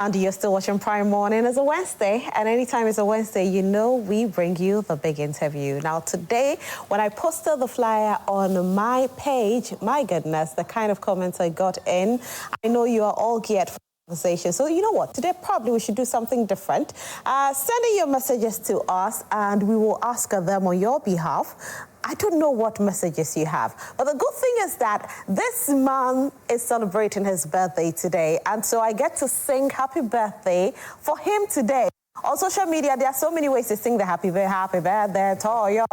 And you're still watching Prime Morning. It's a Wednesday, and anytime it's a Wednesday, you know we bring you the big interview. Now today, when I posted the flyer on my page, my goodness, the kind of comments I got in, I know you are all geared for conversation. So you know what, today probably we should do something different. Send in your messages to us, and we will ask them on your behalf. I don't know what messages you have, but the good thing is that this man is celebrating his birthday today, and so I get to sing happy birthday for him today. On social media, there are so many ways to sing the happy birthday to you.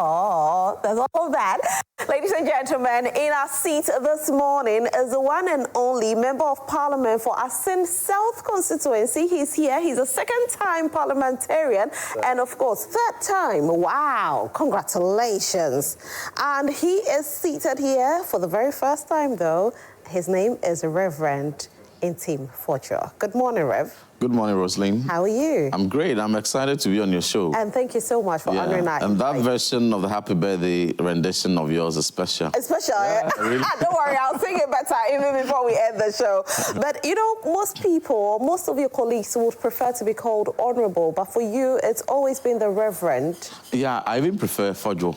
There's all of that. Ladies and gentlemen, in our seat this morning is the one and only Member of Parliament for Asin South constituency. He's here. He's a second-time parliamentarian, and of course, third time. Wow, congratulations. And he is seated here for the very first time, though. His name is Reverend Ntim Fordjour. Good morning, Rev. Good morning, Rosaline. How are you? I'm great. I'm excited to be on your show. And thank you so much for honoring us. And that version of the happy birthday rendition of yours is special. It's special, yeah? Really? Don't worry, I'll sing it better even before we end the show. But, you know, most people, most of your colleagues would prefer to be called honorable, but for you, it's always been the Reverend. Yeah, I even prefer Fordjour.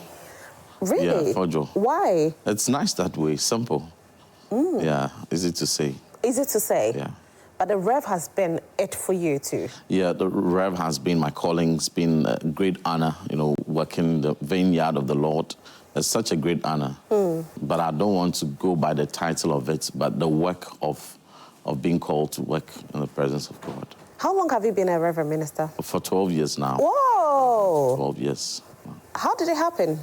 Really? Yeah, Fordjour. Why? It's nice that way, simple. Yeah, easy to say. Easy to say? Yeah. But the Rev has been it for you too. Yeah, the Rev has been my calling. It's been a great honor, you know, working in the vineyard of the Lord. It's such a great honor. But I don't want to go by the title of it, but the work of being called to work in the presence of God. How long have you been a Reverend Minister? For 12 years now. Whoa! 12 years. How did it happen?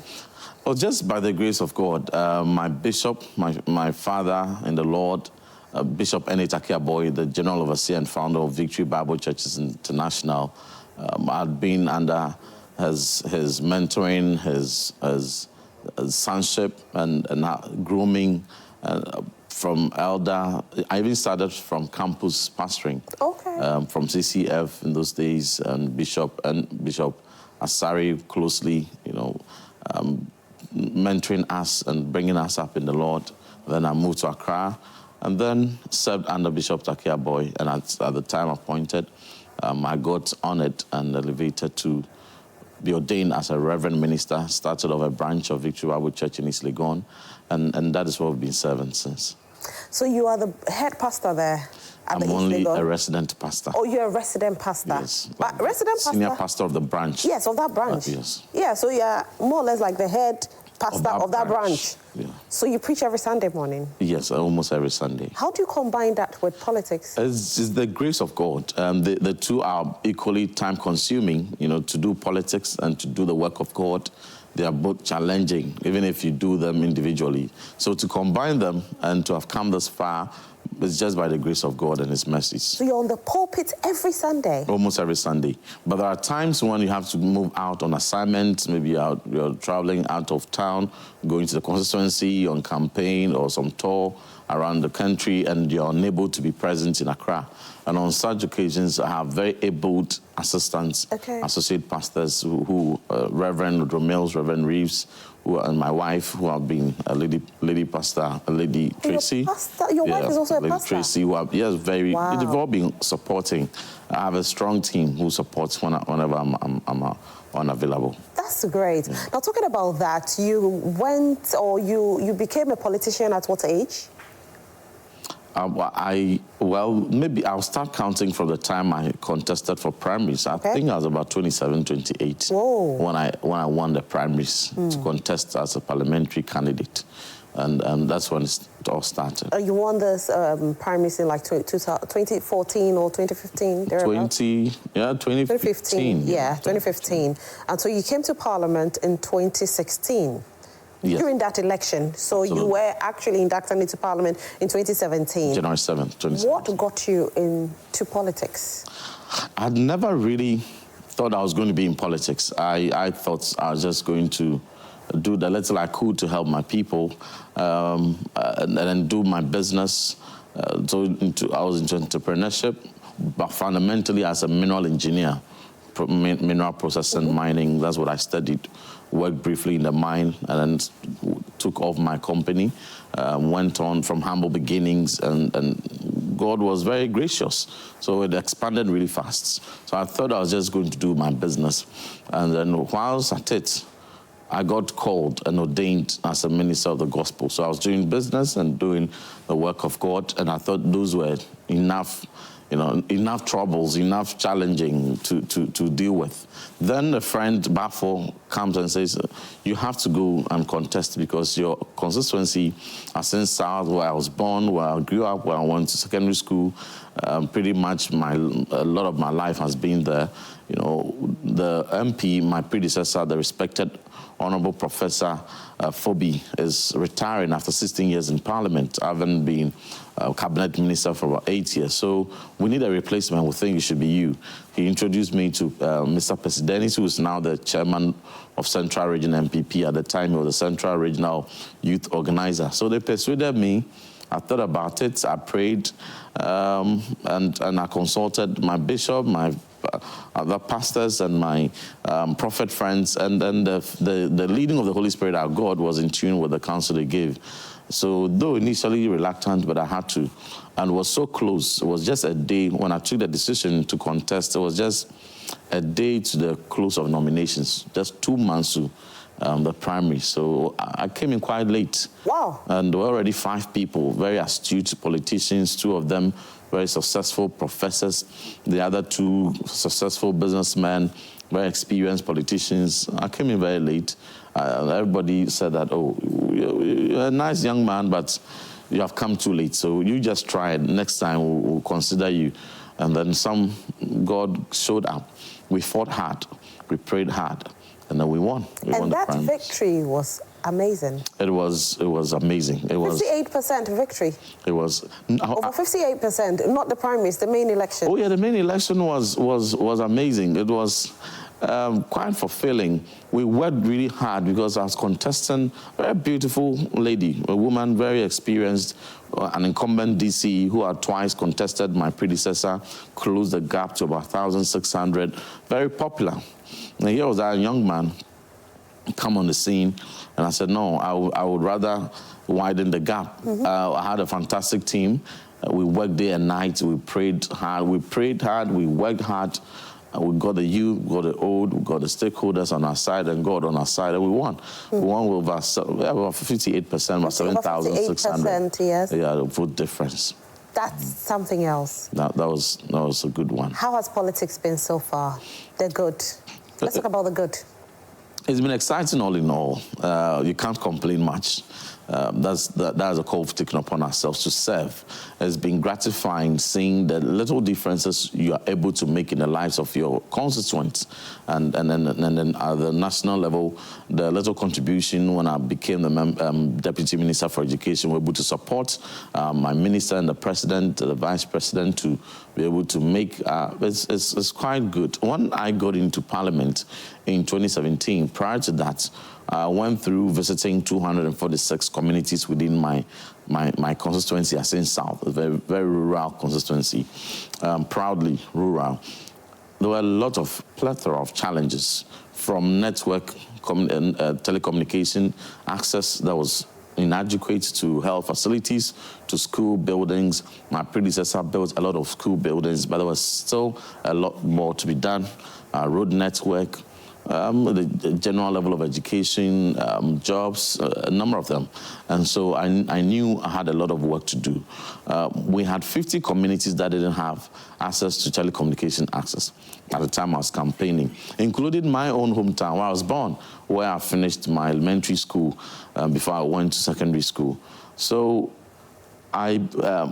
Well, just by the grace of God. My bishop, my father in the Lord, Bishop N.H. Boy, the General Overseer and founder of Victory Bible Churches International, I'd been under his mentoring, his sonship and grooming from elder. I even started from campus pastoring. Okay. From CCF in those days, and Bishop Asari closely, you know, mentoring us and bringing us up in the Lord. Then I moved to Accra, and then served under Bishop Takia Boy, and at the time appointed, I got honored and elevated to be ordained as a Reverend Minister, started off a branch of Victory Bible Church in East Legon, and that is what we've been serving since. So you are the head pastor there? I'm only a resident pastor. Oh, you're a resident pastor? Yes. But resident pastor? Senior pastor of the branch. Yes, of that branch? Yes. Yeah, so you're more or less like the head pastor of that branch. Yeah. So you preach every Sunday morning? Yes, almost every Sunday. How do you combine that with politics? It's the grace of God. The two are equally time-consuming, you know, to do politics and to do the work of God. They are both challenging, even if you do them individually. So to combine them and to have come this far, it's just by the grace of God and His mercies. So you're on the pulpit every Sunday? Almost every Sunday. But there are times when you have to move out on assignment, maybe you're traveling out of town, going to the constituency on campaign or some tour around the country, and you're unable to be present in Accra. And on such occasions, I have very able assistants, associate pastors, who Reverend Romels, Reverend Reeves, and my wife, who have been a lady pastor, a lady Tracy. Your wife is also a pastor? Tracy, who have, yes, very, they've all been supporting. I have a strong team who supports whenever I'm unavailable. That's great. Yeah. Now, talking about that, you went, or you became a politician at what age? Well, maybe I'll start counting from the time I contested for primaries. I think I was about 27, 28 when I won the primaries to contest as a parliamentary candidate. And that's when it all started. You won this primaries in like 2014 or 2015? 2015. Yeah, 2015. And so you came to Parliament in 2016. Yes. During that election. So you were actually inducted into Parliament in 2017. January 7th, 2017. What got you into politics? I'd never really thought I was going to be in politics. I thought I was just going to do the little I could to help my people and then do my business. I was into entrepreneurship, but fundamentally as a mineral engineer, mineral processing, mining. That's what I studied. Worked briefly in the mine and then took off my company. Went on from humble beginnings and God was very gracious. So it expanded really fast. So I thought I was just going to do my business. And then whilst at it, I got called and ordained as a minister of the gospel. So I was doing business and doing the work of God, and I thought those were enough, enough troubles, enough challenging to deal with. Then a friend, Bafo, comes and says, you have to go and contest because your constituency, Asin South, where I was born, where I grew up, where I went to secondary school, pretty much a lot of my life has been there. The MP, my predecessor, the respected Honorable Professor Phoebe, is retiring after 16 years in Parliament. I haven't been cabinet minister for about 8 years. So we need a replacement. We think it should be you. He introduced me to Mr. Presidenis, who is now the chairman of Central Region MPP. At the time, he was the Central Regional Youth Organizer. So they persuaded me. I thought about it, I prayed, and I consulted my bishop, my other pastors, and my prophet friends, and then the leading of the Holy Spirit, our God, was in tune with the counsel they gave. So though initially reluctant, but I had to, and was so close. It was just a day when I took the decision to contest. It was just a day to the close of nominations, just 2 months to the primary. So I came in quite late. Wow. And there were already 5 people, very astute politicians, 2 of them very successful professors, the other 2 successful businessmen, very experienced politicians. I came in very late. Everybody said that, oh, you're a nice young man, but you have come too late. So you just try it. Next time we'll consider you. And then God showed up. We fought hard. We prayed hard. And then we won. We won that victory was amazing. It was amazing. It was 58% victory. It was over 58%. Not the primaries, the main election. Oh yeah, the main election was amazing. It was quite fulfilling. We worked really hard because I was contesting a very beautiful lady, a woman very experienced, an incumbent DC who had twice contested my predecessor, closed the gap to about 1,600. Very popular. And here was that young man come on the scene, and I said, no, I would rather widen the gap. I had a fantastic team. We worked day and night. We prayed hard. We worked hard. We got the youth, we got the old, we got the stakeholders on our side, and God on our side, and we won. We won with about 58%, about 7,600. Yes. Yeah, the vote difference. That's something else. That was a good one. How has politics been so far? The good. Let's talk about the good. It's been exciting all in all. You can't complain much. That's a call for taking upon ourselves to serve. It's been gratifying seeing the little differences you are able to make in the lives of your constituents. And then at the national level, the little contribution when I became the Deputy Minister for Education, we're able to support my minister and the president, the vice president, to be able to make, it's quite good. When I got into Parliament in 2017, prior to that, I went through visiting 246 communities within my constituency, Asin South, a very, very rural constituency, proudly rural. There were a lot of plethora of challenges, from network telecommunication access that was inadequate, to health facilities, to school buildings. My predecessor built a lot of school buildings, but there was still a lot more to be done. Road network, the general level of education, jobs, a number of them. And so I knew I had a lot of work to do. We had 50 communities that didn't have access to telecommunication access at the time I was campaigning, including my own hometown where I was born, where I finished my elementary school before I went to secondary school. So I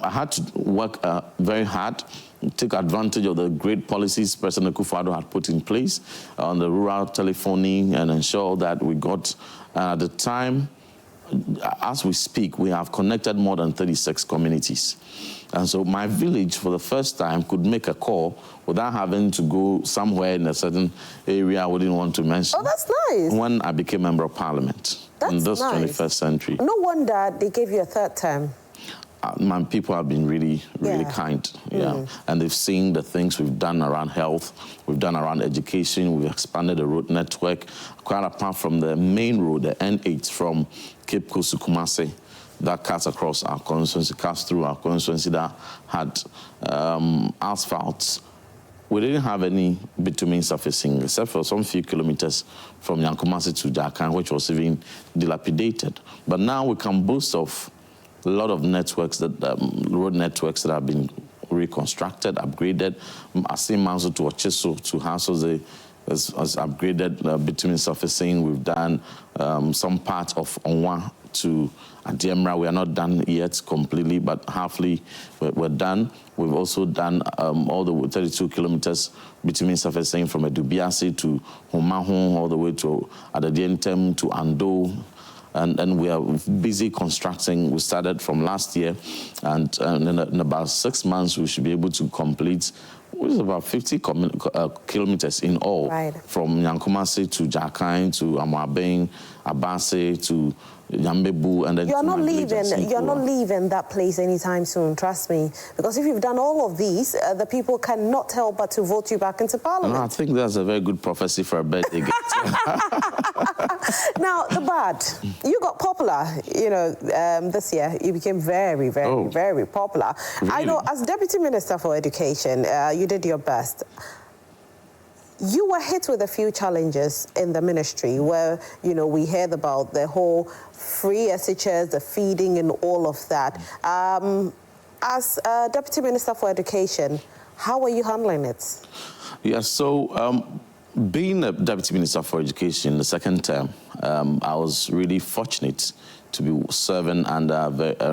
had to work very hard, take advantage of the great policies President Akufo-Addo had put in place on the rural telephoning, and ensure that we got, at the time, as we speak, we have connected more than 36 communities. And so my village, for the first time, could make a call without having to go somewhere in a certain area I wouldn't want to mention. Oh, that's nice. When I became Member of Parliament in this 21st century. No wonder they gave you a third term. My people have been really kind, and they've seen the things we've done around health, we've done around education, we've expanded the road network, quite apart from the main road, the N8 from Cape Coast to Kumasi. that cuts across our constituency, cuts through our constituency, that had asphalt. We didn't have any bitumen surfacing, except for some few kilometers from Yankumasi to Jakan, which was even dilapidated. But now we can boast of a lot of networks, road networks that have been reconstructed, upgraded. Asimanso to Ocheso to Hasoze has upgraded bitumen surfacing. We've done some part of Onwa to Adiemra. We are not done yet completely, but halfly we're done. We've also done all the 32 kilometers bitumen surfacing from Edubiasi to Homahon, all the way to Didnt to Ando. And we are busy constructing. We started from last year, and in about 6 months, we should be able to complete, which is about 50 kilometers in all, from Yankumasi to Jakan to Amwabeng, Abase to Yambebu, and then you're not leaving that place anytime soon, trust me, because if you've done all of these, the people cannot help but to vote you back into Parliament. No, I think that's a very good prophecy for a birthday gift. Now, the bad, you got popular, you know, this year. You became very, very, very popular. Really? I know, as Deputy Minister for Education, you did your best. You were hit with a few challenges in the ministry where, you know, we heard about the whole free SHS, the feeding and all of that. As Deputy Minister for Education, how are you handling it? Yeah, so being a Deputy Minister for Education the second term, I was really fortunate to be serving under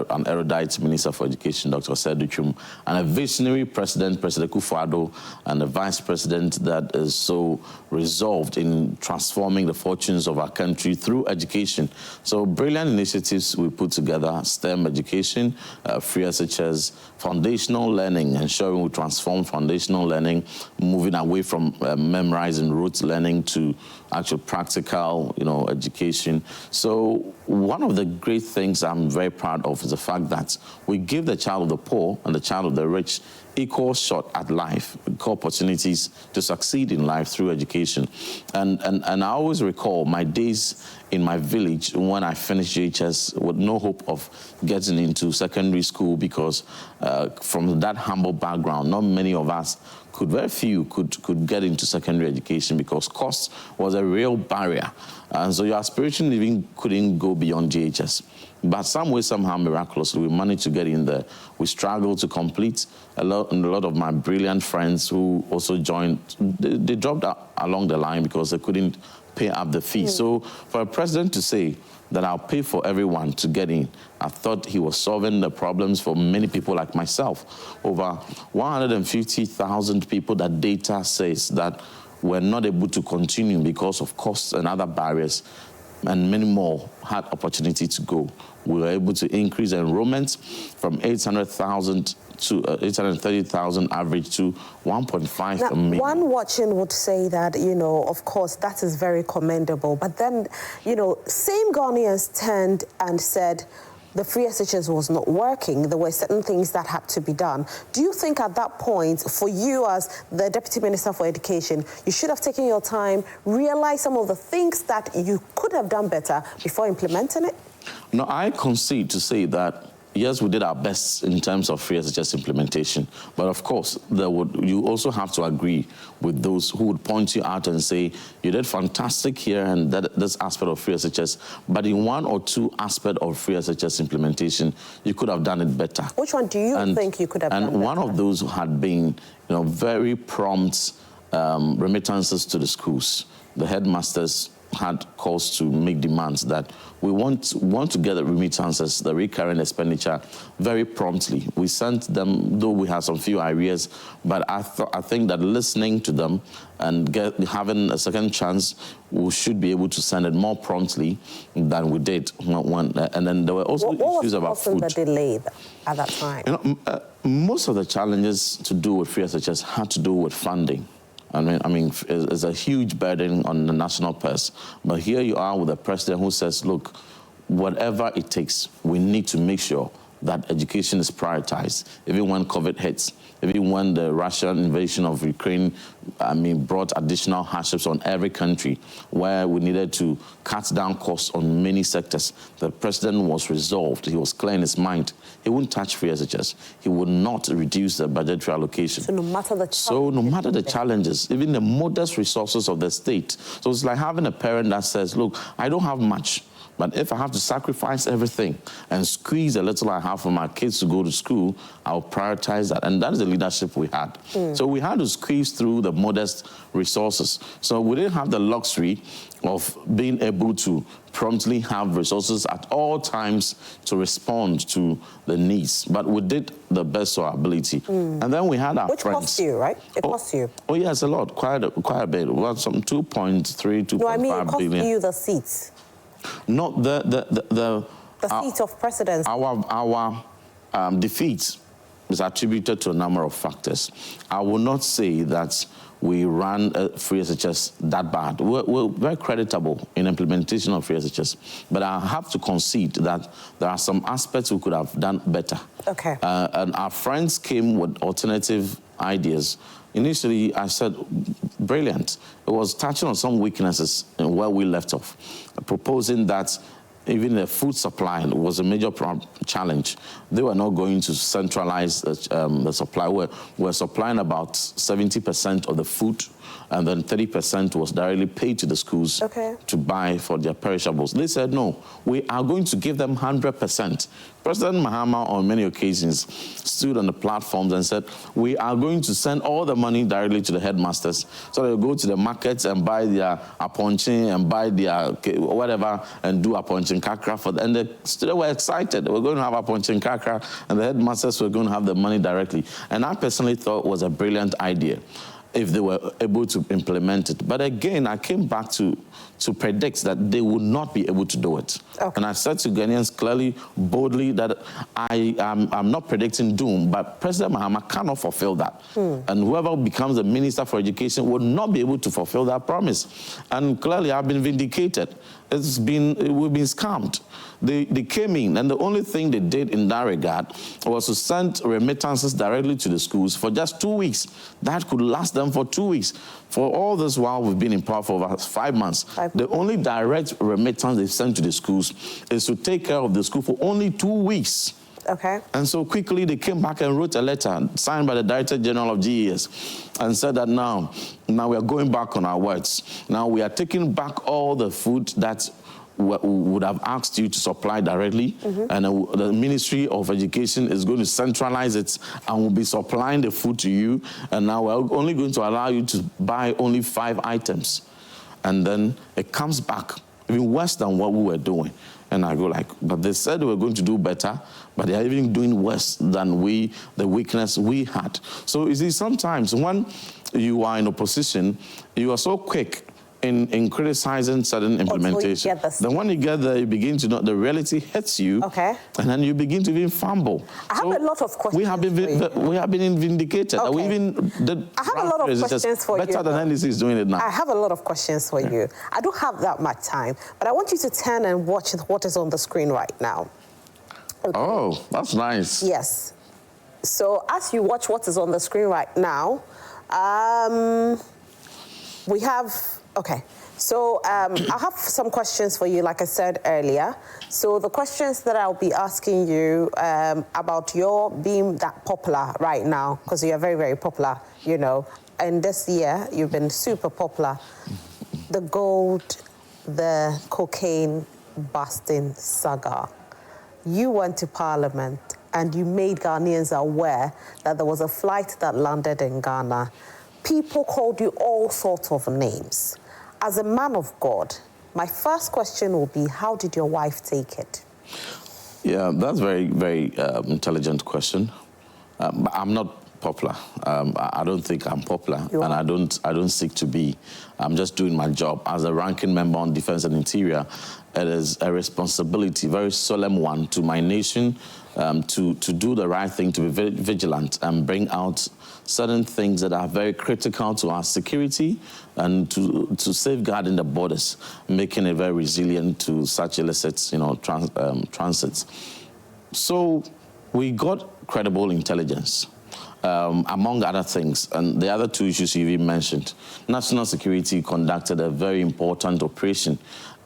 an erudite Minister for Education, Dr. Sedutrum, and a visionary President, President Kufuor, and a Vice President that is so resolved in transforming the fortunes of our country through education. So brilliant initiatives we put together: STEM education, free SHS, foundational learning, ensuring we transform foundational learning, moving away from memorizing rote learning to actual practical, you know, education. So one of the great things I'm very proud of is the fact that we give the child of the poor and the child of the rich equal shot at life, equal opportunities to succeed in life through education. And I always recall my days in my village when I finished JHS with no hope of getting into secondary school, because from that humble background, not many of us very few could get into secondary education because cost was a real barrier. And so your aspiration even couldn't go beyond JHS. But some way, somehow, miraculously, we managed to get in there. We struggled to complete. A lot of my brilliant friends who also joined, they dropped out along the line because they couldn't pay up the fee. So for a president to say that I'll pay for everyone to get in, I thought he was solving the problems for many people like myself. Over 150,000 people that data says that were not able to continue because of costs and other barriers, and many more had opportunity to go. We were able to increase enrollment from 800,000 to 830,000 average to 1.5 million. One watching would say that, you know, of course, that is very commendable. But then, you know, same Ghanaians turned and said the free SHS was not working. There were certain things that had to be done. Do you think at that point, for you as the Deputy Minister for Education, you should have taken your time, realized some of the things that you could have done better before implementing it? No, I concede to say that, yes, we did our best in terms of free SHS implementation. But of course, you also have to agree with those who would point you out and say, you did fantastic here and this aspect of free SHS, but in one or two aspects of free SHS implementation, you could have done it better. Which one do you think you could have done better? And one of those had been, you know, very prompt remittances to the schools. The headmasters had calls to make demands that we want to get the remittances, the recurrent expenditure, very promptly. We sent them, though we had some few arrears, but I think that listening to them and having a second chance, we should be able to send it more promptly than we did. And then there were also issues about food. What was the delay at that time? You know, most of the challenges to do with free SHS had to do with funding. I mean, it's a huge burden on the national purse. But here you are with a president who says, look, whatever it takes, we need to make sure that education is prioritized, even when COVID hits, even when the Russian invasion of Ukraine, brought additional hardships on every country, where we needed to cut down costs on many sectors. The president was resolved. He was clear in his mind. He wouldn't touch free SHS. He would not reduce the budgetary allocation. So no matter the challenges, even the modest resources of the state. So it's like having a parent that says, look, I don't have much, but if I have to sacrifice everything and squeeze a little I have for my kids to go to school, I'll prioritize that. And that is the leadership we had. So we had to squeeze through the modest resources. So we didn't have the luxury of being able to promptly have resources at all times to respond to the needs. But we did the best of our ability. And then we had our Which friends. cost you, right? It cost you. Oh, yes, a lot, quite a bit. Well, some 2.3, 2.5 billion. No, I mean, it cost you the seats. Not the seat of precedence. Our defeat is attributed to a number of factors. I will not say that we ran free SHS that bad. We're very creditable in implementation of free SHS, but I have to concede that there are some aspects we could have done better. Okay. And our friends came with alternative ideas. Initially, I said, brilliant. It was touching on some weaknesses in where we left off, proposing that even the food supply was a major challenge. They were not going to centralize the supply. We're supplying about 70% of the food, and then 30% was directly paid to the schools to buy for their perishables. They said, no, we are going to give them 100%. President Mahama, on many occasions, stood on the platforms and said, we are going to send all the money directly to the headmasters, so they'll go to the markets and buy their aponchin and buy their whatever and do aponchin kakra for them. And the students were excited. We're going to have aponchin kakra, and the headmasters were going to have the money directly. And I personally thought it was a brilliant idea if they were able to implement it. But again, I came back to predict that they would not be able to do it. And I said to Ghanaians clearly, boldly, that I'm not predicting doom, but President Mahama cannot fulfill that. And whoever becomes the Minister for Education will not be able to fulfill that promise. And clearly, I've been vindicated. We've been scammed. They came in, and the only thing they did in that regard was to send remittances directly to the schools for just 2 weeks. That could last them for 2 weeks. For all this while we've been in power for over 5 months, the only direct remittance they've sent to the schools is to take care of the school for only 2 weeks. And so quickly they came back and wrote a letter signed by the Director General of GES and said that now we are going back on our words. Now we are taking back all the food that would have asked you to supply directly, and the Ministry of Education is going to centralize it and will be supplying the food to you, and now we're only going to allow you to buy only 5 items. And then it comes back even worse than what we were doing. And I go like, but they said they were going to do better, but they're even doing worse than the weakness we had. So you see, sometimes when you are in opposition, you are so quick in criticizing certain implementation. Then when you get there, you begin to know the reality hits you, and then you begin to even fumble. I have a lot of questions. We have been vindicated. We even did I have a lot of questions for you. Better than NDC is doing it now. I have a lot of questions for you. I don't have that much time, but I want you to turn and watch what is on the screen right now. Oh, that's nice. Yes. So as you watch what is on the screen right now, we have... So I have some questions for you, like I said earlier. So the questions that I'll be asking you about your being that popular right now, because you're very, very popular, you know, and this year you've been super popular. The gold, the cocaine busting saga. You went to Parliament and you made Ghanaians aware that there was a flight that landed in Ghana. People called you all sorts of names. As a man of God, my first question will be, how did your wife take it? Yeah, that's a very, very intelligent question. I'm not popular. I don't think I'm popular, and I don't seek to be. I'm just doing my job. As a ranking member on Defense and Interior, it is a responsibility, very solemn one, to my nation to do the right thing, to be very vigilant and bring out certain things that are very critical to our security and to safeguarding the borders, making it very resilient to such illicit, transits. So We got credible intelligence, among other things, and the other two issues you even mentioned. National Security conducted a very important operation.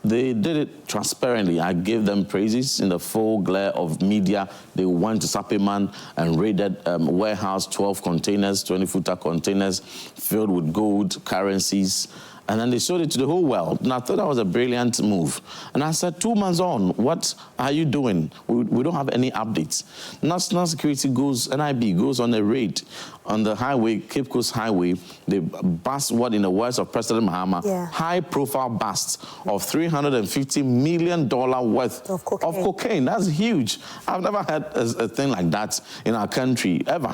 They did it transparently. I gave them praises in the full glare of media. They went to Sapiman and raided warehouse, 12 containers, 20-footer containers filled with gold, currencies. And then they showed it to the whole world. And I thought that was a brilliant move. And I said, 2 months on, what are you doing? We don't have any updates. National Security NIB goes on a raid on the highway, Cape Coast Highway. They bust what, in the words of President Mahama, high-profile bust of $350 million worth of cocaine. That's huge. I've never had a thing like that in our country, ever.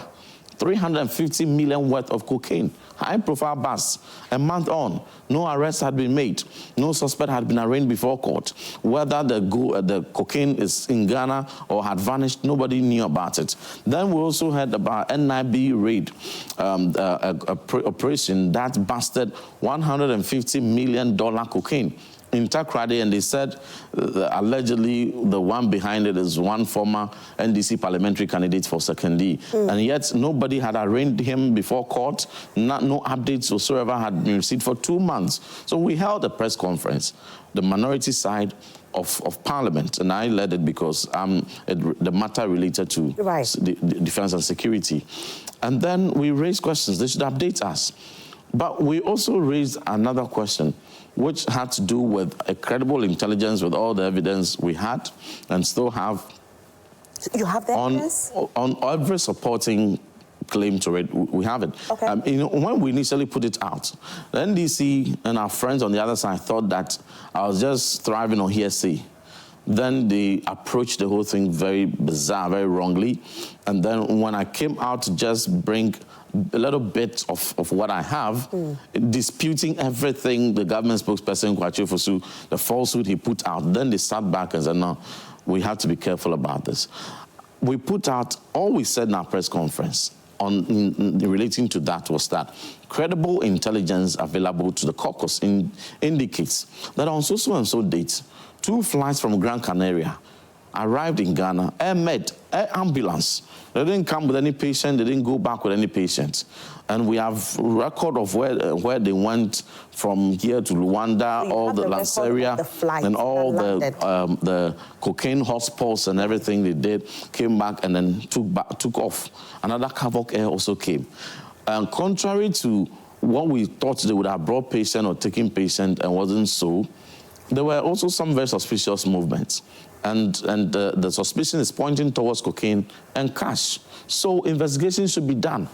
350 million worth of cocaine, high-profile busts. A month on, no arrests had been made. No suspect had been arraigned before court. Whether the cocaine is in Ghana or had vanished, nobody knew about it. Then we also heard about NIB raid, operation that busted $150 million cocaine in Takrady, and they said allegedly the one behind it is one former NDC parliamentary candidate for Secondary. And yet nobody had arraigned him before court. No updates whatsoever had been received for 2 months. So we held a press conference, the minority side of Parliament, and I led it because the matter related to the defense and security. And then we raised questions. They should update us. But we also raised another question, which had to do with a credible intelligence with all the evidence we had and still have. You have the evidence? On every supporting claim to it, we have it. Okay. You know, when we initially put it out, the NDC and our friends on the other side thought that I was just thriving on hearsay. Then they approached the whole thing very bizarre, very wrongly. And then when I came out to just bring a little bit of what I have, disputing everything the government spokesperson, Kwachu Fosu, the falsehood he put out, then they sat back and said, no, we have to be careful about this. We put out, all we said in our press conference relating to that was that credible intelligence available to the caucus indicates that on so and so dates, 2 flights from Gran Canaria arrived in Ghana, air ambulance. They didn't come with any patient, they didn't go back with any patient. And we have record of where they went from here to Luanda, all the Lanseria, and all the cocaine hotspots and everything they did, came back and then took off. Another Kavok Air also came. And contrary to what we thought they would have brought patient or taken patient and wasn't so, there were also some very suspicious movements. And the suspicion is pointing towards cocaine and cash. So investigation should be done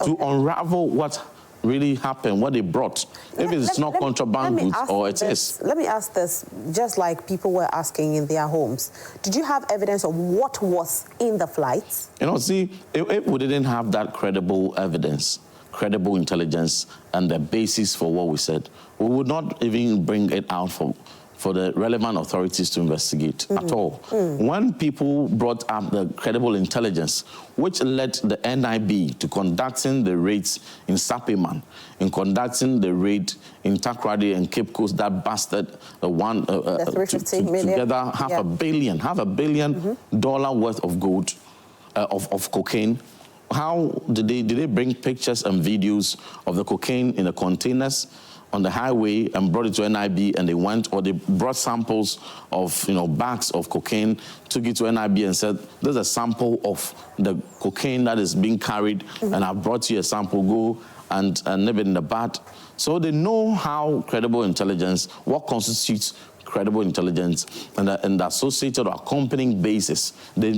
to unravel what really happened, what they brought. If it's not contraband goods or it is. Let me ask this, just like people were asking in their homes. Did you have evidence of what was in the flights? You know, see, if we didn't have that credible evidence, credible intelligence, and the basis for what we said, we would not even bring it out for the relevant authorities to investigate at all. When people brought up the credible intelligence, which led the NIB to conducting the raids in Sapiman, in conducting the raid in Takrady and Cape Coast that busted the one together half a billion dollar worth of gold, of cocaine. How did they bring pictures and videos of the cocaine in the containers on the highway and brought it to NIB, and they went, or they brought samples of, bags of cocaine, took it to NIB and said, there's a sample of the cocaine that is being carried, and I've brought you a sample, go and nib it in the bud. So they know how credible intelligence, what constitutes credible intelligence, and the associated or accompanying basis.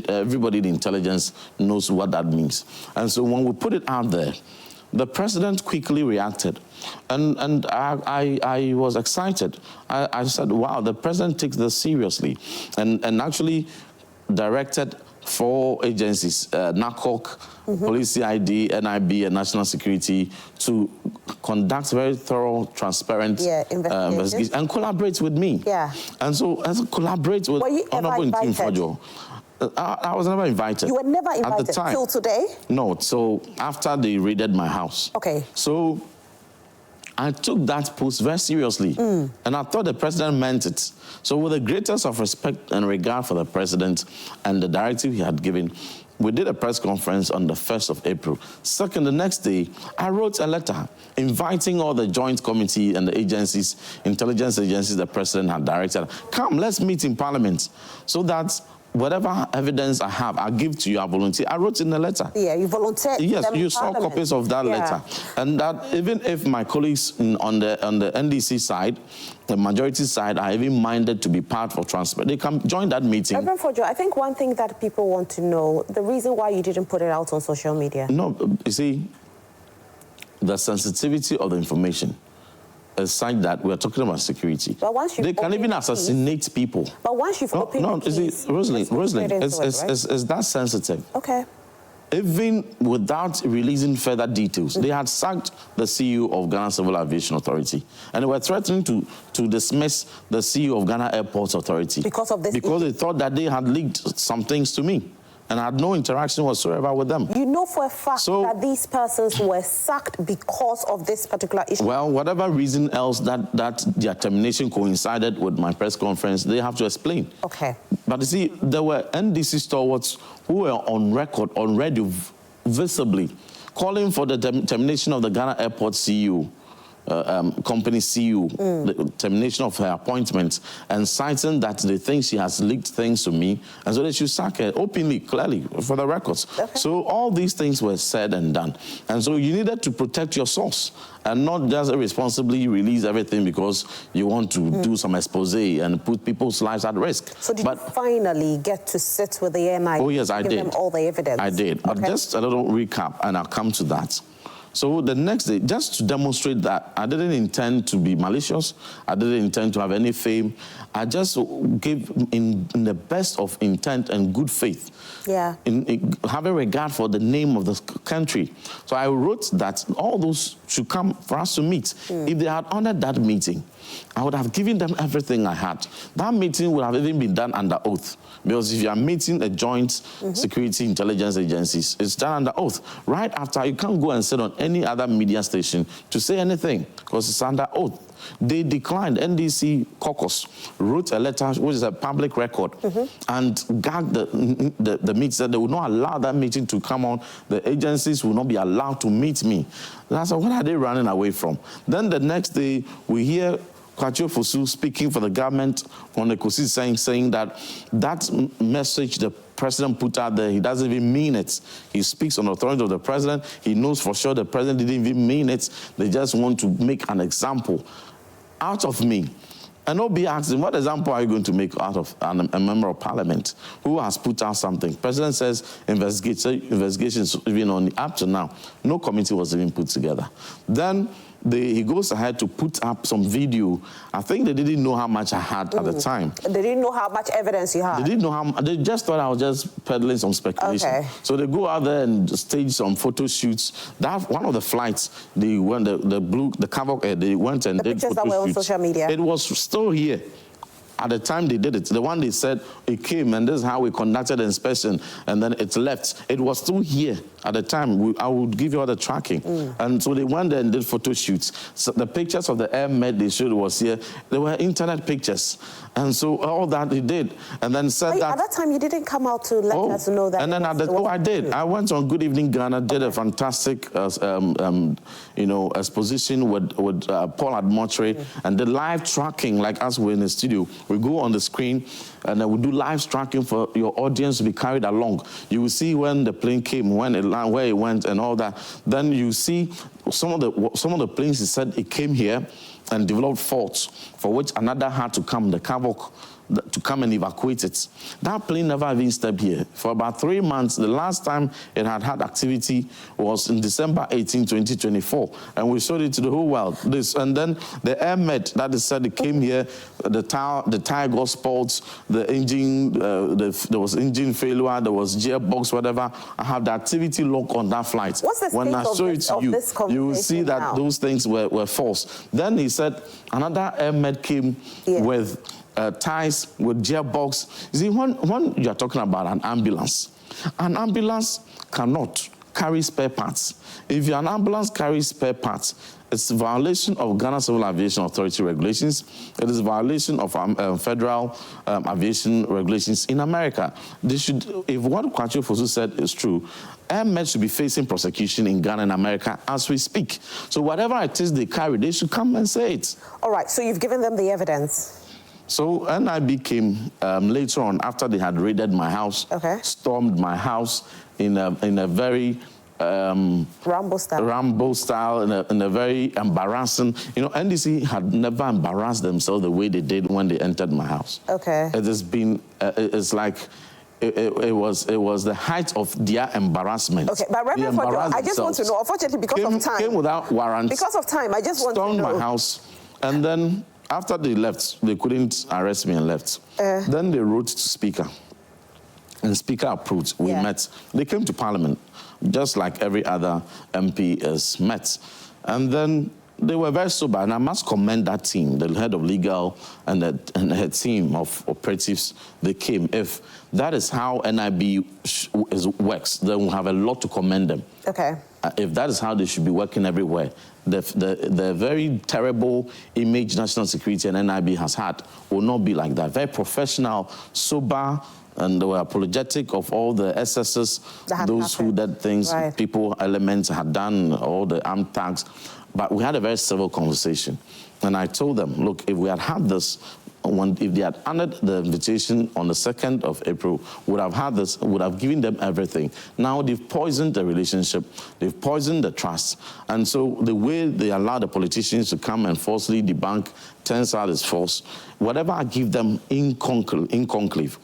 Everybody in intelligence knows what that means. And so when we put it out there, the president quickly reacted, and I was excited. I said, wow, the president takes this seriously, and actually directed 4 agencies, NACOC, Police CID, NIB, and National Security, to conduct very thorough, transparent investigation and collaborate with me. And so, as I collaborate with Honorable Ntim Fordjour, I was never invited. You were never invited at the time. Till today? No, so after they raided my house. Okay. So I took that post very seriously, and I thought the president meant it. So with the greatest of respect and regard for the president and the directive he had given, we did a press conference on the 1st of April. Second, the next day, I wrote a letter inviting all the joint committee and the agencies, intelligence agencies the president had directed, come, let's meet in Parliament so that whatever evidence I have, I'll give to you. I volunteer. I wrote in the letter. Yeah, you volunteered. Yes, you saw copies of that letter. And that even if my colleagues on the NDC side, the majority side, are even minded to be part of transfer, they can join that meeting. Ntim Fordjour, I think one thing that people want to know, the reason why you didn't put it out on social media. No, you see, the sensitivity of the information is such that we're talking about security. But once they can even assassinate people. But once you've opened no, you see, Rosalind, it's that sensitive. Okay. Even without releasing further details, they had sacked the CEO of Ghana Civil Aviation Authority, and they were threatening to dismiss the CEO of Ghana Airports Authority because of this. Because they thought that they had leaked some things to me, and I had no interaction whatsoever with them. You know for a fact that these persons were sacked because of this particular issue? Well, whatever reason else that their termination coincided with my press conference, they have to explain. Okay. But you see, there were NDC stalwarts who were on record, on radio, visibly, calling for the termination of the Ghana Airport CEO. Company CEO, the termination of her appointment, and citing that they think she has leaked things to me, and so they should sack her openly, clearly, for the records. Okay. So all these things were said and done. And so you needed to protect your source and not just irresponsibly release everything because you want to do some expose and put people's lives at risk. So did you finally get to sit with the NIA? Oh, yes, I did. Give them all the evidence? I did. But just a little recap, and I'll come to that. So the next day, just to demonstrate that I didn't intend to be malicious, I didn't intend to have any fame, I just gave in the best of intent and good faith, in having regard for the name of the country. So I wrote that all those should come for us to meet. If they had honored that meeting, I would have given them everything I had. That meeting would have even been done under oath. Because if you are meeting a joint security intelligence agencies, it's done under oath. Right after, you can't go and sit on any other media station to say anything, because it's under oath. They declined. NDC caucus wrote a letter, which is a public record, and gagged the meeting, said they would not allow that meeting to come on. The agencies will not be allowed to meet me. That's what are they running away from? Then the next day, we hear Kwachu Fosu speaking for the government on the Kosi saying that message the president put out there, he doesn't even mean it. He speaks on the authority of the president. He knows for sure the president didn't even mean it. They just want to make an example out of me. And Obi asked him, what example are you going to make out of a member of parliament who has put out something? President says investigations even on up to now. No committee was even put together. Then he goes ahead to put up some video. I think they didn't know how much I had at the time. They didn't know how much evidence you had? They didn't know how much. They just thought I was just peddling some speculation. Okay. So they go out there and stage some photo shoots. That one of the flights, they went the cover, they went and did photo shoots. The pictures that were on social media? It was still here. At the time they did it, the one they said it came and this is how we conducted the inspection and then it left. It was still here at the time. I would give you all the tracking. And so they went there and did photo shoots. So the pictures of the Air Med they showed was here. They were internet pictures. And so all that he did. And then said that... At that time you didn't come out to let us know that... And then I did. I went on Good Evening Ghana, did a fantastic exposition with Paul Admotre and the live tracking like us were in the studio. We go on the screen and then we do live tracking for your audience to be carried along. You will see when the plane came, when it landed, where it went, and all that. Then you see some of the planes. He said it came here and developed faults for which another had to come, the Kavok, to come and evacuate it. That plane never even stepped here. For about 3 months, the last time it had activity was in December 18, 2024. And we showed it to the whole world. And then the Air Med, that is said it came here, the tire got spoiled, the engine, there was engine failure, there was gearbox, whatever. I have the activity log on that flight. What's the when I show it to you, you will see that those things were false. Then he said another Air Med came with ties with gearbox. You see, when you're talking about an ambulance cannot carry spare parts. If an ambulance carries spare parts, It's a violation of Ghana Civil Aviation Authority regulations. It is a violation of federal aviation regulations in America. They should, if what Kwachu Fosu said is true, Airmen should be facing prosecution in Ghana and America as we speak. So whatever it is they carry, they should come and say it. All right, so you've given them the evidence. So NIB came later on after they had raided my house, stormed my house in a very Rambo style, in a very embarrassing. You know, NDC had never embarrassed themselves the way they did when they entered my house. Okay. It has been, it's like, it was the height of their embarrassment. Okay, but Reverend Fordjour, I just want to know, unfortunately, because of time. Came without warrants. Because of time, I just want to know. Stormed my house, and then after they left, they couldn't arrest me and left. Then they wrote to Speaker, and Speaker approved. We met. They came to Parliament, just like every other MP is met. And then they were very sober, and I must commend that team, the head of legal and her team of operatives. They came. If that is how NIB works, then we'll have a lot to commend them. Okay. If that is how they should be working everywhere, the very terrible image national security and NIB has had will not be like that. Very professional, sober, and they were apologetic of all the excesses, those who did things, people, elements had done, all the armed thugs. But we had a very civil conversation. And I told them, look, if we had had this, if they had honored the invitation on the 2nd of April, would have had this, would have given them everything. Now they've poisoned the relationship, they've poisoned the trust. And so the way they allow the politicians to come and falsely debunk turns out is false. Whatever I give them in conclave,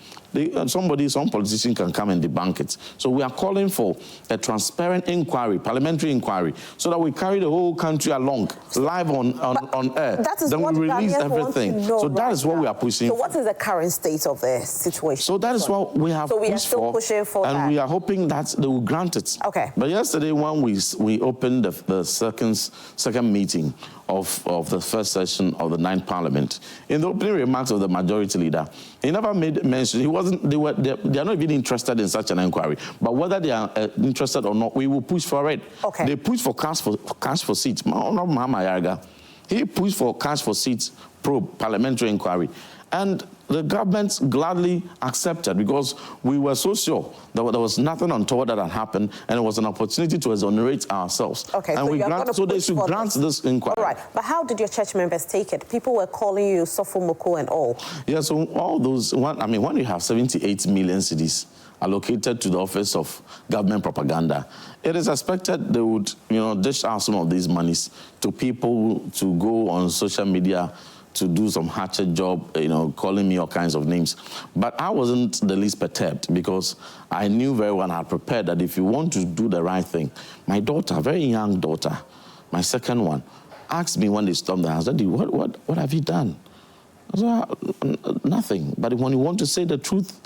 some politician can come and debunk it. So we are calling for a transparent inquiry, parliamentary inquiry, so that we carry the whole country along, live on air. That is then what we release everything. So that is what we are pushing for. So what is the current state of the situation? So that is what we have pushed for. So we are still pushing for that. And we are hoping that they will grant it. Okay. But yesterday when we opened the second meeting of the first session of the 9th Parliament, in the opening remarks of the majority leader, he never made mention. They are not even interested in such an inquiry. But whether they are interested or not, we will push for it. Okay. They push for cash for seats. He pushed for cash for seats probe parliamentary inquiry. And the government gladly accepted because we were so sure that there was nothing untoward that had happened, and it was an opportunity to exonerate ourselves. Okay, and so they should grant this inquiry. All right, but how did your church members take it? People were calling you Sofomoko and all. Yeah, so all those, when you have 78 million cedis allocated to the Office of Government Propaganda, it is expected they would, dish out some of these monies to people to go on social media to do some hatchet job, calling me all kinds of names. But I wasn't the least perturbed because I knew very well and had prepared that if you want to do the right thing, my daughter, very young daughter, my second one, asked me when they stormed the house, Daddy, what have you done? I said, nothing. But when you want to say the truth,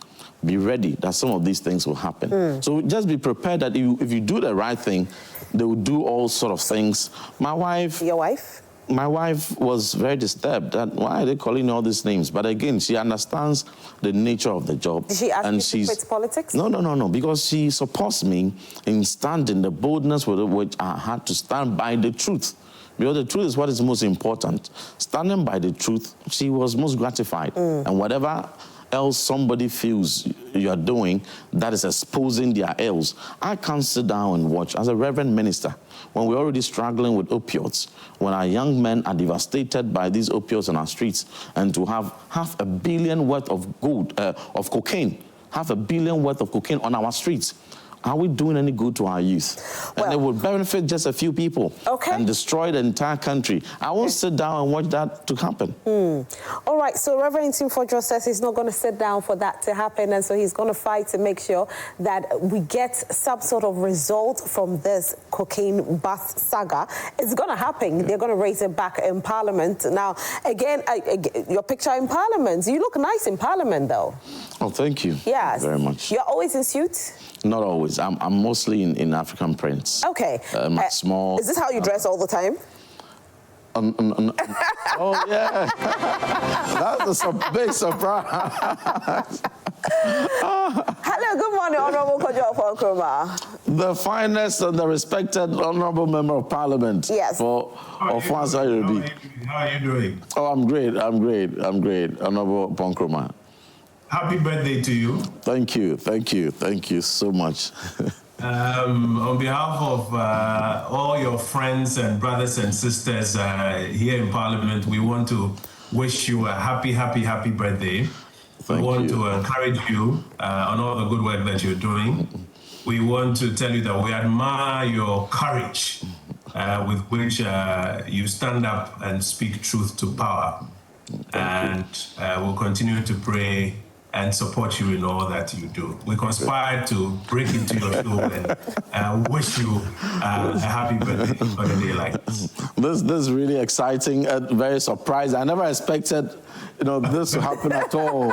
be ready that some of these things will happen. So just be prepared that if you do the right thing, they will do all sort of things. My wife... Your wife? My wife was very disturbed. That why are they calling all these names? But again, she understands the nature of the job. Did she ask you to quit politics? No, because she supports me in standing the boldness with which I had to stand by the truth. Because the truth is what is most important. Standing by the truth, she was most gratified. And whatever else somebody feels you are doing that is exposing their ills, I can't sit down and watch. As a reverend minister, when we're already struggling with opioids, when our young men are devastated by these opioids on our streets, and to have $500 million worth of cocaine, $500 million worth of cocaine on our streets, are we doing any good to our youth? And it will benefit just a few people and destroy the entire country. I won't sit down and watch that to happen. All right, so Reverend Ntim Fordjour says he's not going to sit down for that to happen, and so he's going to fight to make sure that we get some sort of result from this cocaine bust saga. It's going to happen. They're going to raise it back in Parliament. Now, again, your picture in Parliament. You look nice in Parliament, though. Oh, thank you. Yes. Very much. You're always in suits? Not always. I'm mostly in African prints. Okay. Small. Is this how you dress all the time? Oh, yeah. That's a big surprise. Hello, Good morning, Honorable Fordjour Nkrumah. The finest and the respected Honorable Member of Parliament. Yes. For Ofansa Yorubi. How are you doing? Oh, I'm great, Honorable Nkrumah. Happy birthday to you. Thank you so much. On behalf of all your friends and brothers and sisters here in Parliament, we want to wish you a happy birthday. We want to encourage you on all the good work that you're doing. We want to tell you that we admire your courage with which you stand up and speak truth to power. And we'll continue to pray and support you in all that you do. We conspire to break into your soul and wish you a happy birthday on a day like this. This is really exciting and very surprising. I never expected, this to happen at all.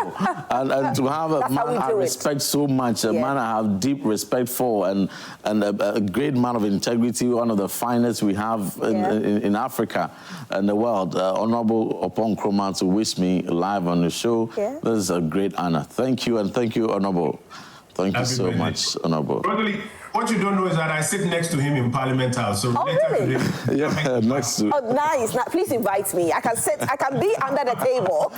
And to have a man I respect so much, a man I have deep respect for, and a great man of integrity, one of the finest we have in Africa and the world. Honorable Nkrumah, to wish me live on the show. Yeah. This is a great honor. Thank you, and thank you, Honorable. Thank you so much, Honorable. Brotherly, what you don't know is that I sit next to him in Parliament House. So really? Yeah, next to. Oh, nice. Now, please invite me. I can be under the table.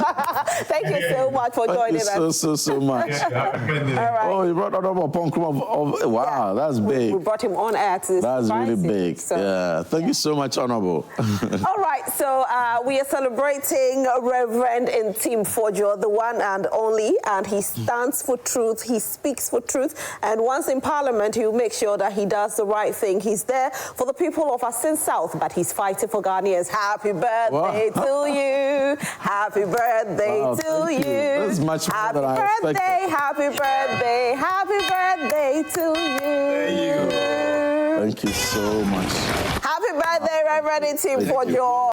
Thank you so much for joining us. So much. All right. Oh, you brought Honorable Nkrumah. Wow, that's big. We brought him on air to That's really big. So, yeah. Thank you so much, Honorable. All right. So we are celebrating Reverend Ntim Fordjour, the one and only, and he stands for truth. He speaks for truth, and once in Parliament, he will make sure that he does the right thing. He's there for the people of Asin South, but he's fighting for Ghanaians. Happy birthday to you. Happy birthday to you. That's much more than I expected. Happy birthday to you. Thank you so much. Happy birthday, Reverend Ntim Fordjour.